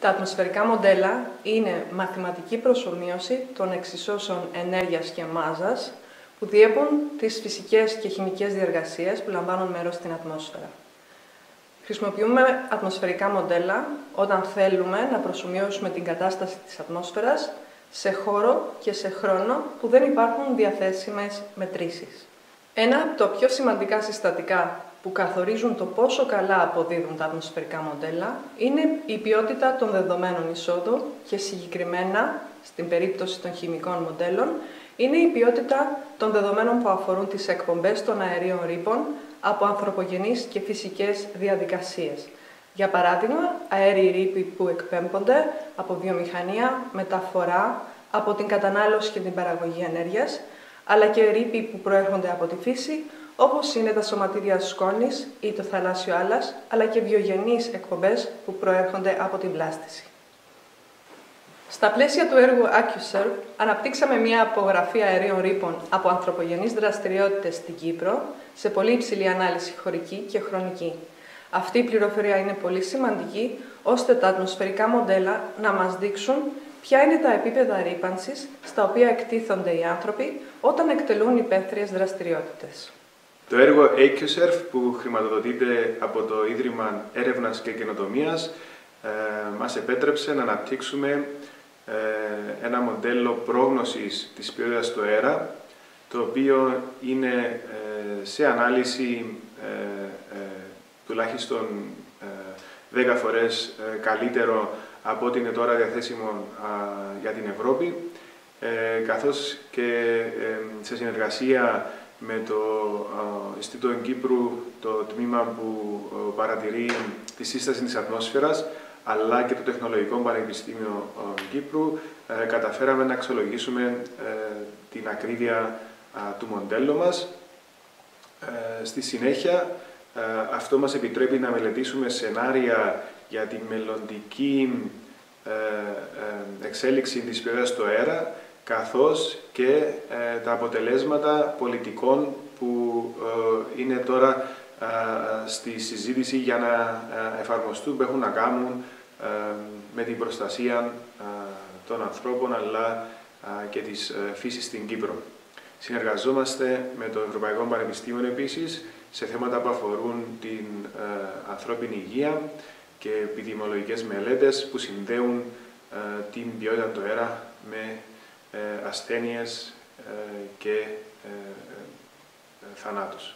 Τα ατμοσφαιρικά μοντέλα είναι μαθηματική προσομοίωση των εξισώσεων ενέργειας και μάζας που διέπουν τις φυσικές και χημικές διεργασίες που λαμβάνουν μέρος στην ατμόσφαιρα. Χρησιμοποιούμε ατμοσφαιρικά μοντέλα όταν θέλουμε να προσομοιώσουμε την κατάσταση της ατμόσφαιρας σε χώρο και σε χρόνο που δεν υπάρχουν διαθέσιμες μετρήσεις. Ένα από τα πιο σημαντικά συστατικά που καθορίζουν το πόσο καλά αποδίδουν τα ατμοσφαιρικά μοντέλα είναι η ποιότητα των δεδομένων εισόδου και συγκεκριμένα, στην περίπτωση των χημικών μοντέλων, είναι η ποιότητα των δεδομένων που αφορούν τις εκπομπές των αερίων ρήπων από ανθρωπογενείς και φυσικές διαδικασίες. Για παράδειγμα, αέριοι ρήποι που εκπέμπονται από βιομηχανία, μεταφορά, από την κατανάλωση και την παραγωγή ενέργειας, αλλά και ρήποι που προέρχονται από τη φύση, όπως είναι τα σωματίδια σκόνης ή το θαλάσσιο άλας, αλλά και βιογενείς εκπομπές που προέρχονται από την βλάστηση. Στα πλαίσια του έργου AccuServe, αναπτύξαμε μια απογραφή αερίων ρήπων από ανθρωπογενείς δραστηριότητες στην Κύπρο, σε πολύ υψηλή ανάλυση χωρική και χρονική. Αυτή η πληροφορία είναι πολύ σημαντική, ώστε τα ατμοσφαιρικά μοντέλα να μας δείξουν ποια είναι τα επίπεδα ρύπανσης στα οποία εκτίθονται οι άνθρωποι όταν εκτελούν υπαίθριες δραστηριότητες. Το έργο AccuServe, που χρηματοδοτείται από το Ίδρυμα Έρευνας και Καινοτομίας, μας επέτρεψε να αναπτύξουμε ένα μοντέλο πρόγνωσης της ποιότητας του αέρα, το οποίο είναι σε ανάλυση τουλάχιστον 10 φορές καλύτερο από ό,τι είναι τώρα διαθέσιμο για την Ευρώπη, καθώς και σε συνεργασία με το Ινστιτούτο Κύπρου, το τμήμα που παρατηρεί τη σύσταση της ατμόσφαιρας, αλλά και το Τεχνολογικό Πανεπιστήμιο Κύπρου, καταφέραμε να αξιολογήσουμε την ακρίβεια του μοντέλου μας. Στη συνέχεια, αυτό μας επιτρέπει να μελετήσουμε σενάρια για τη μελλοντική εξέλιξη της ποιότητας του αέρα, καθώς και τα αποτελέσματα πολιτικών που είναι τώρα στη συζήτηση για να εφαρμοστούν, που έχουν να κάνουν με την προστασία των ανθρώπων αλλά και της φύσης στην Κύπρο. Συνεργαζόμαστε με το Ευρωπαϊκό Πανεπιστήμιο επίσης σε θέματα που αφορούν την ανθρώπινη υγεία και επιδημιολογικές μελέτες που συνδέουν την ποιότητα του αέρα με ασθένειες και θανάτους.